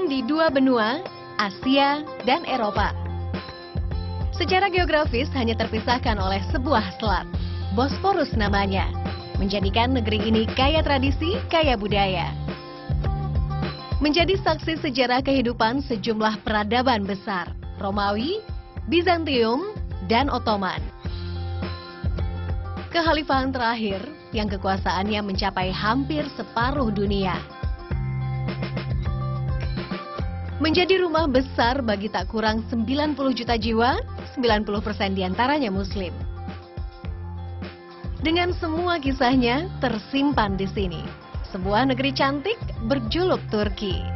Terletak di dua benua, Asia dan Eropa. Secara geografis hanya terpisahkan oleh sebuah selat, Bosporus namanya, menjadikan negeri ini kaya tradisi, kaya budaya. Menjadi saksi sejarah kehidupan sejumlah peradaban besar, Romawi, Bizantium, dan Ottoman. Kekhalifahan terakhir yang kekuasaannya mencapai hampir separuh dunia. Menjadi rumah besar bagi tak kurang 90 juta jiwa, 90% diantaranya Muslim. Dengan semua kisahnya tersimpan di sini, sebuah negeri cantik berjuluk Turki.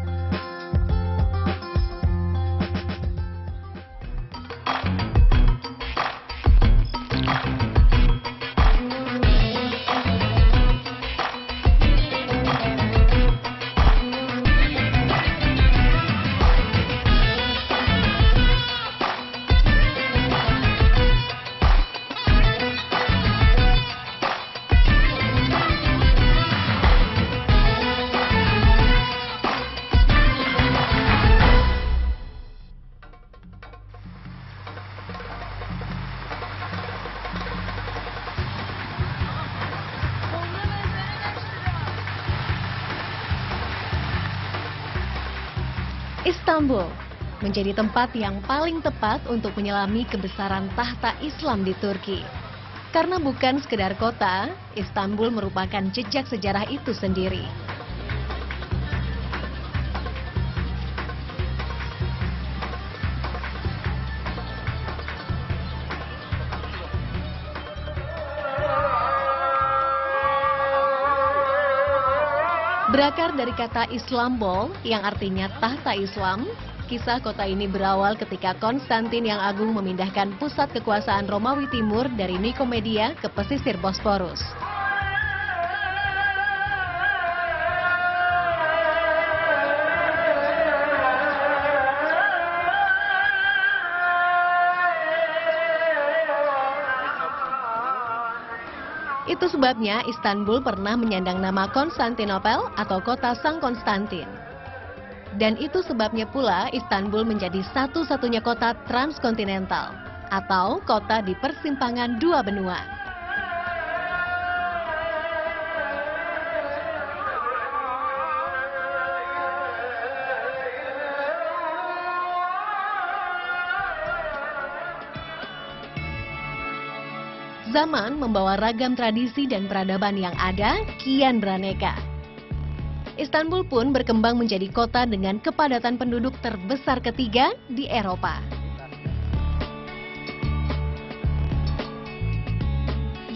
Istanbul menjadi tempat yang paling tepat untuk menyelami kebesaran tahta Islam di Turki. Karena bukan sekedar kota, Istanbul merupakan jejak sejarah itu sendiri. Berakar dari kata Islambol yang artinya tahta Islam, kisah kota ini berawal ketika Konstantin yang Agung memindahkan pusat kekuasaan Romawi Timur dari Nikomedia ke pesisir Bosporus. Itu sebabnya Istanbul pernah menyandang nama Konstantinopel atau kota Sang Konstantin. Dan itu sebabnya pula Istanbul menjadi satu-satunya kota transkontinental atau kota di persimpangan dua benua. Zaman membawa ragam tradisi dan peradaban yang ada kian beraneka. Istanbul pun berkembang menjadi kota dengan kepadatan penduduk terbesar ketiga di Eropa.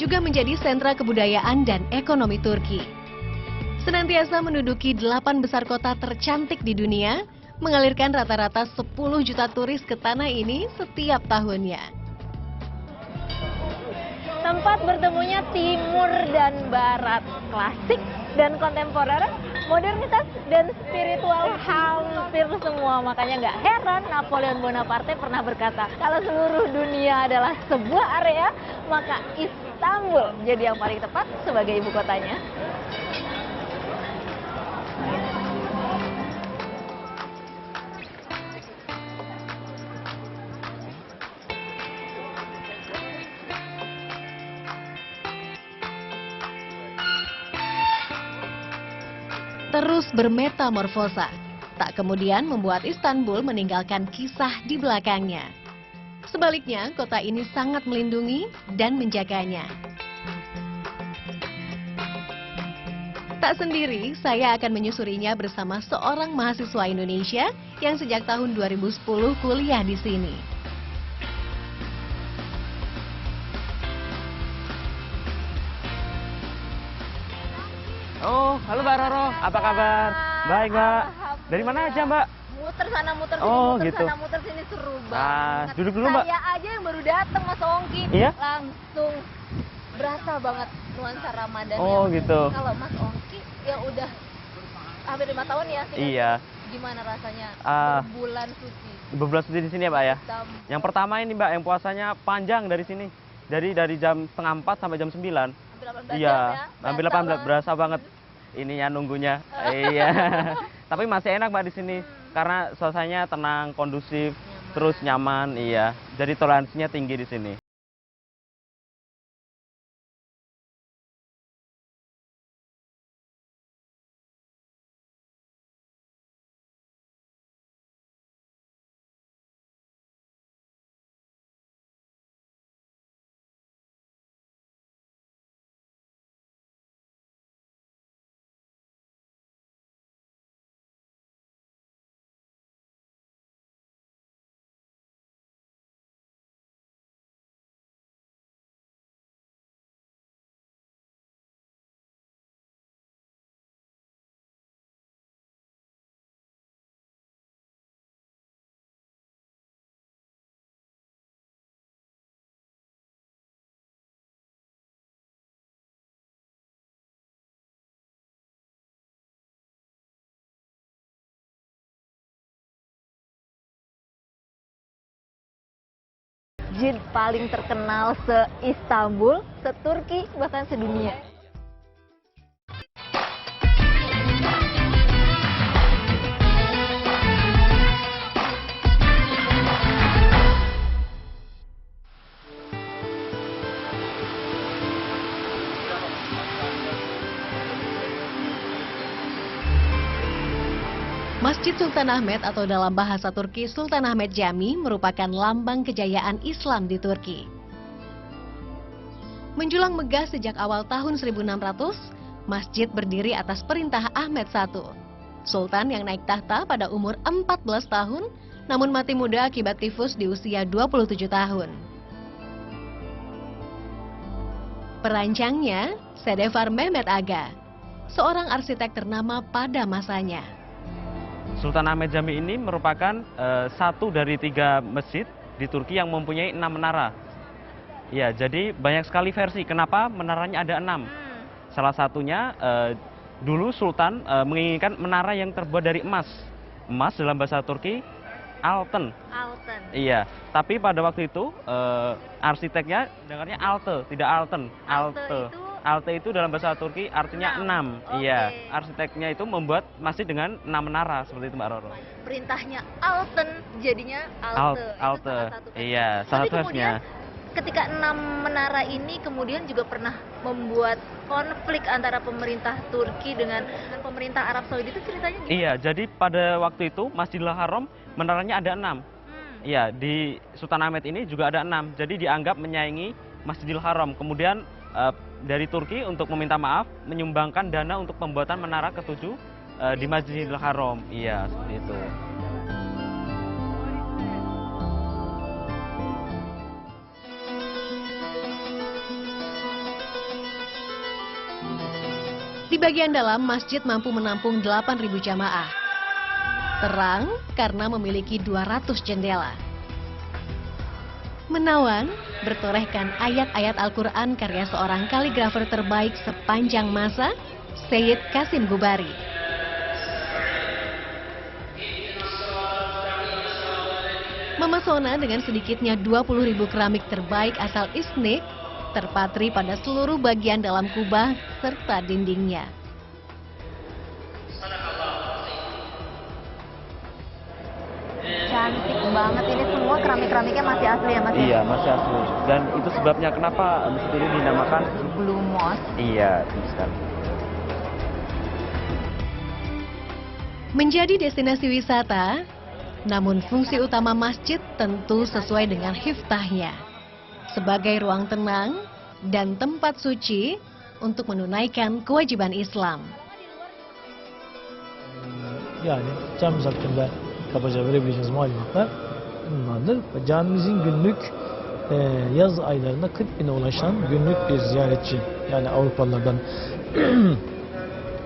Juga menjadi sentra kebudayaan dan ekonomi Turki. Senantiasa menduduki 8 besar kota tercantik di dunia, mengalirkan rata-rata 10 juta turis ke tanah ini setiap tahunnya. Tempat bertemunya timur dan barat, klasik dan kontemporer, modernitas dan spiritual hampir semua. Makanya nggak heran Napoleon Bonaparte pernah berkata, kalau seluruh dunia adalah sebuah area, maka Istanbul jadi yang paling tepat sebagai ibu kotanya. Terus bermetamorfosa, tak kemudian membuat Istanbul meninggalkan kisah di belakangnya. Sebaliknya, kota ini sangat melindungi dan menjaganya. Tak sendiri, saya akan menyusurinya bersama seorang mahasiswa Indonesia yang sejak tahun 2010 kuliah di sini. Oh, halo Mbak Roro, apa kabar? Baik Mbak. Dari mana aja Mbak? Muter sana muter sini, Oh, muter gitu. sana muter sini, seru banget. Duduk dulu Mbak. Saya aja yang baru datang Mas Ongki, Iya? langsung berasa banget nuansa Ramadan. Oh, gitu. Kalau Mas Ongki yang udah hampir 5 tahun ya sih. Iya. Gimana rasanya berbulan suci? Berbulan suci di sini ya Mbak ya? Istanbul. Yang pertama ini Mbak, yang puasanya panjang dari sini. Dari jam setengah 4 sampai jam 9. Hampir 18 jam Iya, ya. hampir Berasa 18, berasa banget ininya nunggunya. Iya. Tapi masih enak Mbak di sini karena suasananya tenang, kondusif, terus nyaman, iya. Jadi toleransinya tinggi di sini. Masjid paling terkenal se-Istanbul, se-Turki, bahkan sedunia. Masjid Sultan Ahmet atau dalam bahasa Turki Sultan Ahmet Cami merupakan lambang kejayaan Islam di Turki. Menjulang megah sejak awal tahun 1600, masjid berdiri atas perintah Ahmet I, sultan yang naik tahta pada umur 14 tahun, namun mati muda akibat tifus di usia 27 tahun. Perancangnya, Sedefar Mehmet Aga, seorang arsitek ternama pada masanya. Sultan Ahmet Cami ini merupakan satu dari 3 masjid di Turki yang mempunyai 6 menara. Ya, jadi banyak sekali versi kenapa menaranya ada 6. Salah satunya dulu Sultan menginginkan menara yang terbuat dari emas. Emas dalam bahasa Turki altın. Altın. Iya, tapi pada waktu itu arsiteknya dengarnya alte, tidak altın. Alte itu dalam bahasa Turki artinya 6. Oke. Iya, arsiteknya itu membuat masjid dengan 6 menara seperti itu Mbak Roro. Perintahnya Altın, jadinya Alte. Itu Alte. salah satu versi. Iya, salah Tapi satu kemudian versinya. ketika 6 menara ini kemudian juga pernah membuat konflik antara pemerintah Turki dengan pemerintah Arab Saudi, itu ceritanya gimana? Iya, jadi pada waktu itu Masjidil Haram menaranya ada 6. Iya, di Sultan Ahmet ini juga ada 6. Jadi dianggap menyaingi Masjidil Haram. Kemudian dari Turki untuk meminta maaf menyumbangkan dana untuk pembuatan menara ke-7 di Masjidil Haram. Iya, seperti itu. Di bagian dalam, masjid mampu menampung 8.000 jamaah. Terang karena memiliki 200 jendela. Menawan, bertorehkan ayat-ayat Al-Quran karya seorang kaligrafer terbaik sepanjang masa, Sayyid Qasim Gubari. Memesona dengan sedikitnya 20.000 keramik terbaik asal Iznik, terpatri pada seluruh bagian dalam kubah serta dindingnya. Cantik banget, ini semua keramik-keramiknya masih asli ya Mas? Iya, masih asli. Dan itu sebabnya kenapa masjid ini dinamakan Blue Mosque. Iya, betul sekali. Menjadi destinasi wisata, namun fungsi utama masjid tentu sesuai dengan hiftahnya. Sebagai ruang tenang dan tempat suci untuk menunaikan kewajiban Islam. Yani camimiz hakkında kabaca verebileceğimiz malumatlar bunlardır. Ve camimizin günlük yaz aylarında 40.000'e ulaşan günlük bir ziyaretçi, yani Avrupalılardan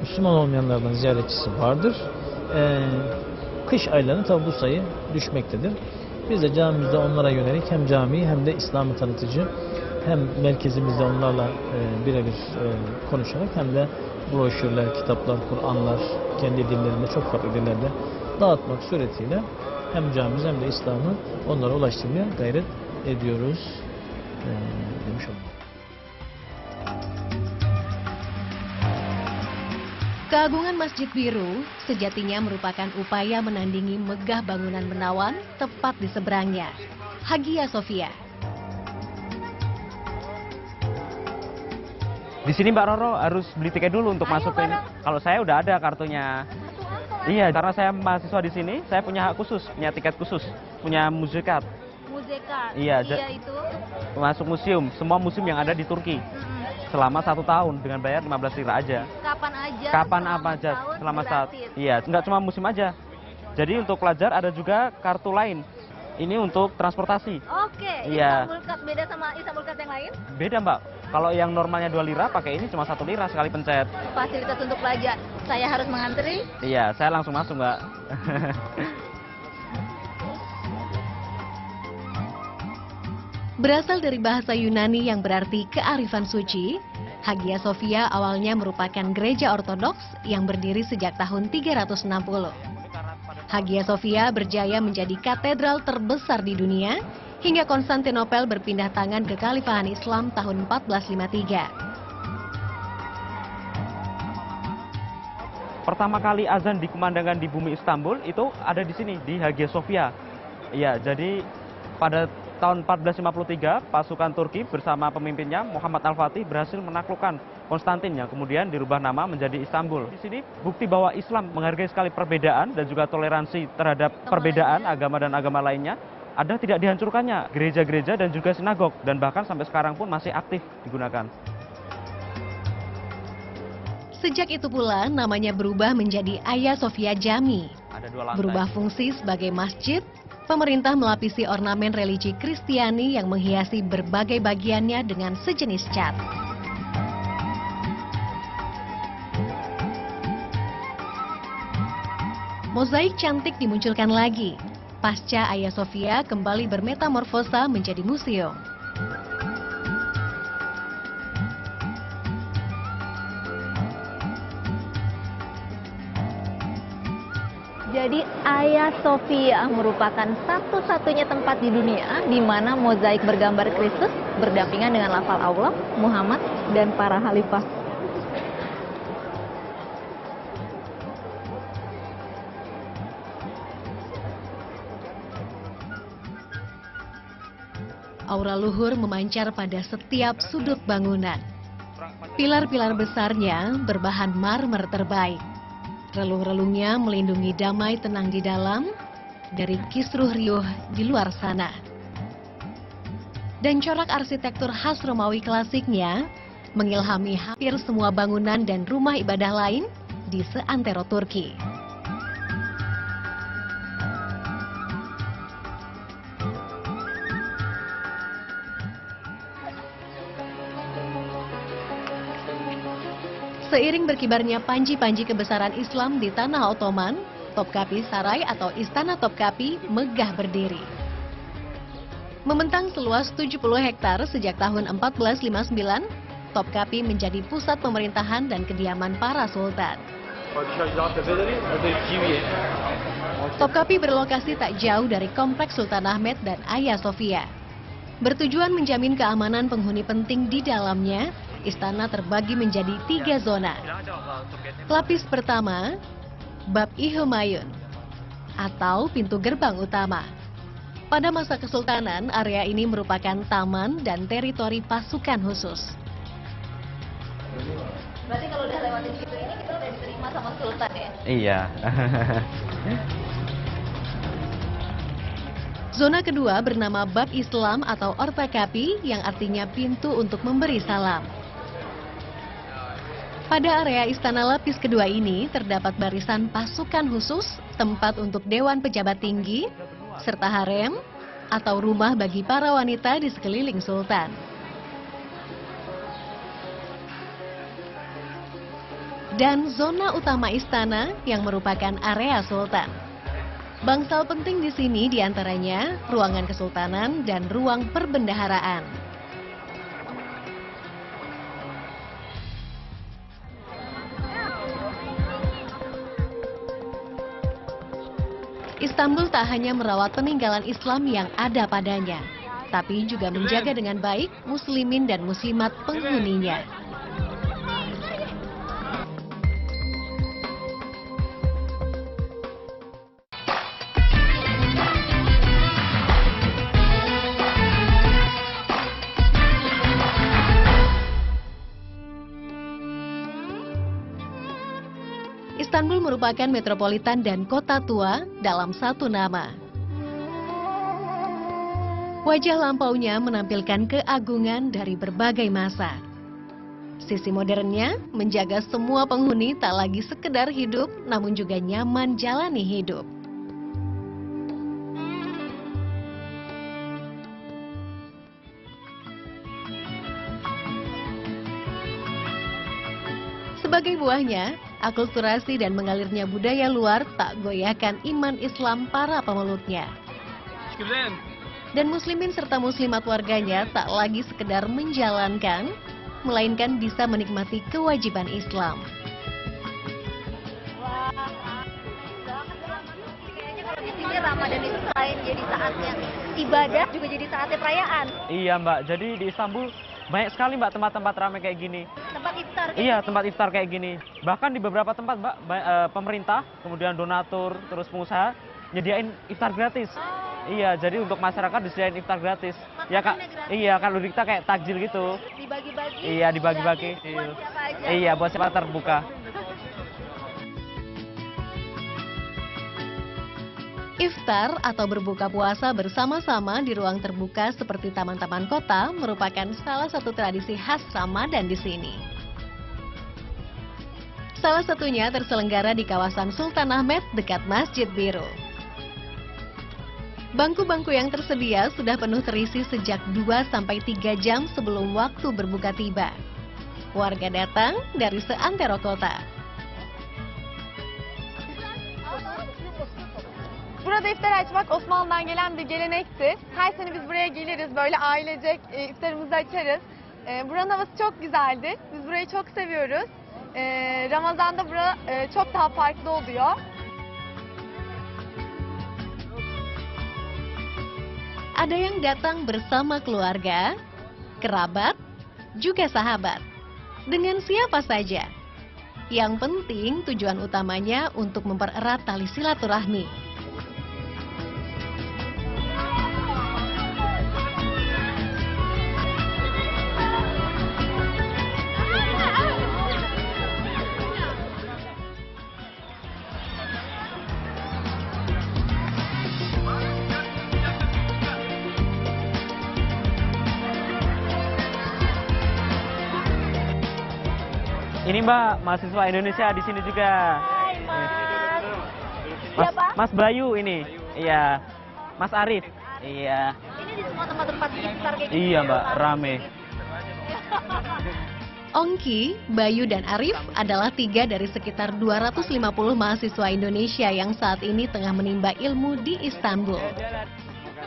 Müslüman olmayanlardan ziyaretçisi vardır. Kış aylarında tabi bu sayı düşmektedir. Biz de camimizde onlara yönelik hem camiyi hem de İslam'ı tanıtıcı, hem merkezimizde onlarla birebir konuşarak hem de broşürler, kitaplar, Kur'anlar kendi dillerinde, çok farklı dillerde dağıtmak suretiyle hem camimiz hem de İslam'ı onlara ulaştırmaya gayret ediyoruz demiş oldum. Keagungan Masjid Biru sejatinya merupakan upaya menandingi megah bangunan menawan tepat di seberangnya, Hagia Sophia. Di sini Mbak Roro harus beli tiket dulu untuk masukin. Kalau saya udah ada kartunya. Iya, karena saya mahasiswa di sini, saya punya hak khusus, punya tiket khusus, punya museum. Muzekar. Iya, itu. Masuk museum, semua museum yang ada di Turki. Selama 1 tahun dengan bayar 15 lira aja. Kapan aja? Kapan apa aja, selama saat. Iya, nggak cuma museum aja. Jadi untuk pelajar ada juga kartu lain. Ini untuk transportasi. Oke, Iya. Istanbul Card beda sama Istanbul Card yang lain? Beda Mbak. Kalau yang normalnya 2 lira, pakai ini cuma 1 lira sekali pencet. Fasilitas untuk pelajar. Saya harus mengantri. Iya, saya langsung masuk Mbak. Berasal dari bahasa Yunani yang berarti kearifan suci, Hagia Sophia awalnya merupakan gereja ortodoks yang berdiri sejak tahun 360. Hagia Sophia berjaya menjadi katedral terbesar di dunia hingga Konstantinopel berpindah tangan ke Kekhalifahan Islam tahun 1453. Pertama kali azan dikumandangkan di bumi Istanbul itu ada di sini, di Hagia Sophia. Iya, jadi pada tahun 1453 pasukan Turki bersama pemimpinnya Muhammad Al-Fatih berhasil menaklukkan Konstantin yang kemudian dirubah nama menjadi Istanbul. Di sini bukti bahwa Islam menghargai sekali perbedaan dan juga toleransi terhadap perbedaan agama dan agama lainnya. Ada tidak dihancurkannya gereja-gereja dan juga sinagog, dan bahkan sampai sekarang pun masih aktif digunakan. Sejak itu pula namanya berubah menjadi Hagia Sophia Jami. Ada 2 lantai. Berubah fungsi sebagai masjid, pemerintah melapisi ornamen religi Kristiani yang menghiasi berbagai bagiannya dengan sejenis cat. Mozaik cantik dimunculkan lagi. Pasca Hagia Sophia kembali bermetamorfosa menjadi museum. Jadi Hagia Sophia merupakan satu-satunya tempat di dunia di mana mozaik bergambar Kristus berdampingan dengan lafal Allah, Muhammad, dan para khalifah. Aura luhur memancar pada setiap sudut bangunan. Pilar-pilar besarnya berbahan marmer terbaik. Relung-relungnya melindungi damai tenang di dalam dari kisruh riuh di luar sana. Dan corak arsitektur khas Romawi klasiknya mengilhami hampir semua bangunan dan rumah ibadah lain di seantero Turki. Seiring berkibarnya panji-panji kebesaran Islam di tanah Ottoman, Topkapi Saray atau Istana Topkapi megah berdiri. Membentang seluas 70 hektar sejak tahun 1459, Topkapi menjadi pusat pemerintahan dan kediaman para sultan. Topkapi berlokasi tak jauh dari Kompleks Sultan Ahmed dan Hagia Sophia. Bertujuan menjamin keamanan penghuni penting di dalamnya, istana terbagi menjadi 3 zona. Lapis pertama, Bab-i Humayun, atau pintu gerbang utama. Pada masa kesultanan, area ini merupakan taman dan teritori pasukan khusus. Berarti kalau udah lewatin pintu ini kita udah diterima sama sultan ya? Iya. Zona kedua bernama Bab Islam atau Ortakapi yang artinya pintu untuk memberi salam. Pada area istana lapis kedua ini terdapat barisan pasukan khusus, tempat untuk dewan pejabat tinggi, serta harem atau rumah bagi para wanita di sekeliling sultan. Dan zona utama istana yang merupakan area sultan. Bangsal penting di sini diantaranya ruangan kesultanan dan ruang perbendaharaan. Istanbul tak hanya merawat peninggalan Islam yang ada padanya, tapi juga menjaga dengan baik muslimin dan muslimat penghuninya. Istanbul merupakan metropolitan dan kota tua dalam satu nama. Wajah lampaunya menampilkan keagungan dari berbagai masa. Sisi modernnya menjaga semua penghuni tak lagi sekedar hidup, namun juga nyaman jalani hidup. Sebagai buahnya, akulturasi dan mengalirnya budaya luar tak goyahkan iman Islam para pemeluknya. Dan muslimin serta muslimat warganya tak lagi sekedar menjalankan, melainkan bisa menikmati kewajiban Islam. Kayaknya kalau di sini Ramadan itu selain jadi saatnya ibadah, juga jadi saatnya perayaan. Iya Mbak, jadi di Istanbul banyak sekali Mbak tempat-tempat ramai kayak gini. Tempat iftar. Iya, tempat iftar kayak gini. Bahkan di beberapa tempat Mbak, pemerintah, kemudian donatur, terus pengusaha nyediain iftar gratis. Iya, jadi untuk masyarakat disediain iftar gratis. Ya Kak, iya kalau kita kayak takjil gitu. Dibagi-bagi. Iya, dibagi-bagi. Buat siapa aja. Iya, buat siapa terbuka. Iftar atau berbuka puasa bersama-sama di ruang terbuka seperti taman-taman kota merupakan salah satu tradisi khas Ramadan di sini. Salah satunya terselenggara di kawasan Sultan Ahmed dekat Masjid Biru. Bangku-bangku yang tersedia sudah penuh terisi sejak 2-3 jam sebelum waktu berbuka tiba. Warga datang dari seantero kota. Burada iftar açmak Osmanlı'dan gelen bir gelenekti. Her sene biz buraya geliriz, böyle ailecek iftarımızı açarız. Buranın havası çok güzeldi. Biz burayı çok seviyoruz. Ramazan'da bura çok daha farklı oluyor. Ada yang datang bersama keluarga, kerabat, juga sahabat. Dengan siapa saja. Yang penting tujuan utamanya untuk mempererat tali silaturahmi. Ini Mbak, mahasiswa Indonesia di sini juga. Hai Mas. Mas, Siapa? Mas Bayu ini. Iya. Mas Arif. Iya. Ini di semua tempat-tempat iftar kayak gini. Iya Mbak, rame. Ongki, Bayu, dan Arif adalah 3 dari sekitar 250 mahasiswa Indonesia yang saat ini tengah menimba ilmu di Istanbul.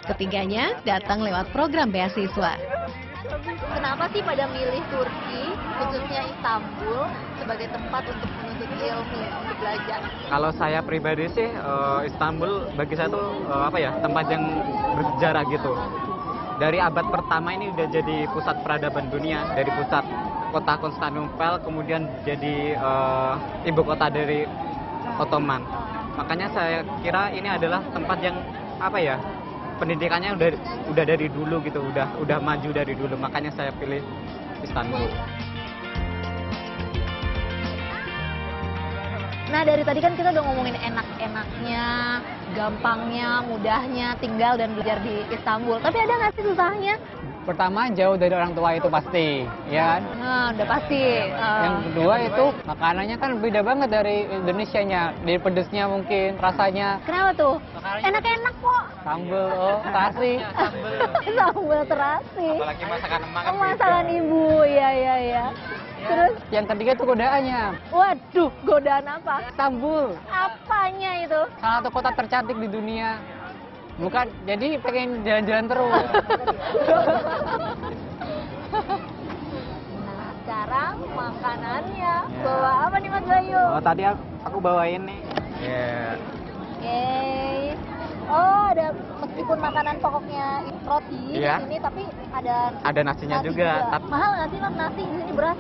Ketiganya datang lewat program beasiswa. Kenapa sih pada milih Turki, khususnya Istanbul, sebagai tempat untuk menuntut ilmu, untuk belajar? Kalau saya pribadi sih Istanbul bagi saya tuh tempat yang bersejarah gitu. Dari abad pertama ini udah jadi pusat peradaban dunia, dari pusat kota Konstantinopel kemudian jadi ibu kota dari Ottoman. Makanya saya kira ini adalah tempat yang pendidikannya udah dari dulu gitu, udah maju dari dulu. Makanya saya pilih Istanbul. Nah, dari tadi kan kita udah ngomongin enak-enaknya, gampangnya, mudahnya tinggal dan belajar di Istanbul. Tapi ada nggak sih susahnya? Pertama, jauh dari orang tua itu pasti, ya kan? Nah, udah pasti. Yang kedua itu makanannya kan beda banget dari Indonesianya, dari pedesnya mungkin, rasanya. Kenapa tuh? Enak-enak kok. Sambal, terasi. Sambal terasi. Apalagi masakan emak kan Masakan ibu, ya. Terus? Yang ketiga itu godaannya. Waduh, godaan apa? Istanbul, Apanya itu? salah satu kota tercantik di dunia. Bukan, jadi pengen jalan-jalan terus. Nah, sekarang makanannya. Bawa apa nih Mas Bayu? Oh, tadi aku bawain nih. Oke. Oh, ada meskipun makanan pokoknya roti Iya. di sini, tapi ada Ada nasinya juga. Mahal nggak sih Mas nasi di sini beras?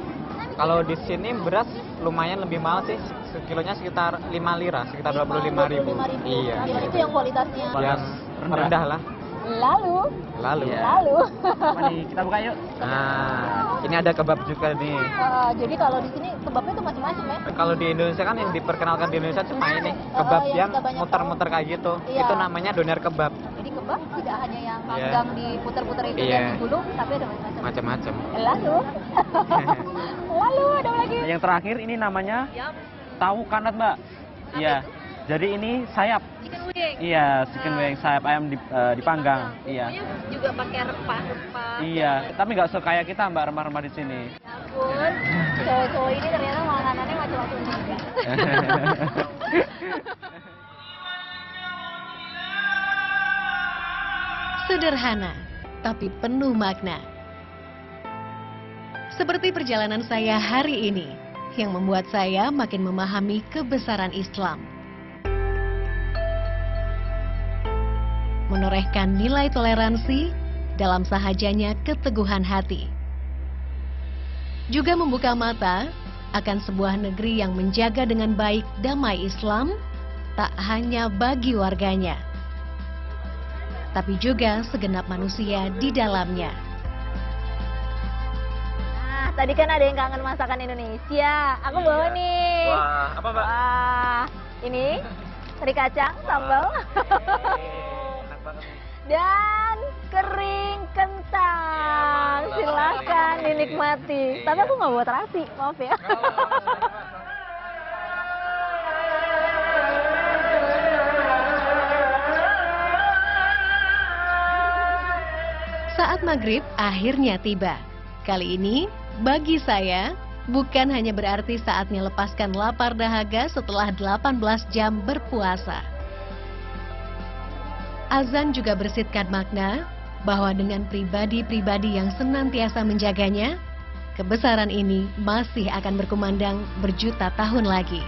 Kalau di sini beras lumayan lebih mahal sih, sekilonya sekitar 5 lira, sekitar 25.000. Iya. Itu yang kualitasnya. Yang rendah lah. Lalu. Iya. Lalu. Apa nih? Kita buka yuk. Nah, ini ada kebab juga nih. Jadi kalau di sini kebabnya tuh macam-macam ya? Kalau di Indonesia kan yang diperkenalkan di Indonesia cuma ini, kebab yang yang kita banyak muter-muter kayak gitu. Iya. Itu namanya doner kebab. Jadi kebab tidak hanya yang Iya. panggang diputer-puter itu Iya. dan digulung, tapi ada macam-macam. Macam-macam. Lalu. Lalu ada lagi. Yang terakhir ini namanya tahu kanat, Mbak. Iya. Jadi ini sayap. Chicken wing. Iya, chicken wing, sayap ayam dipanggang. Iya. Semuanya juga pakai rempah-rempah. Iya, tapi nggak sekaya kita, Mbak, remah-remah di sini. Ya ampun, cowok-cowok ini ternyata makanannya macam-macam juga. Sederhana, tapi penuh makna. Seperti perjalanan saya hari ini, yang membuat saya makin memahami kebesaran Islam. Menorehkan nilai toleransi dalam sahajanya keteguhan hati. Juga membuka mata akan sebuah negeri yang menjaga dengan baik damai Islam, tak hanya bagi warganya, tapi juga segenap manusia di dalamnya. Nah, tadi kan ada yang kangen masakan Indonesia. Aku bawa nih. Wah, apa, Mbak? Wah, ini teri kacang, sambal. Dan kering kentang. Silakan dinikmati. Tapi aku nggak bawa terasi, maaf ya. Saat maghrib akhirnya tiba. Kali ini, bagi saya, bukan hanya berarti saatnya lepaskan lapar dahaga setelah 18 jam berpuasa. Azan juga bersitkan makna bahwa dengan pribadi-pribadi yang senantiasa menjaganya, kebesaran ini masih akan berkumandang berjuta tahun lagi.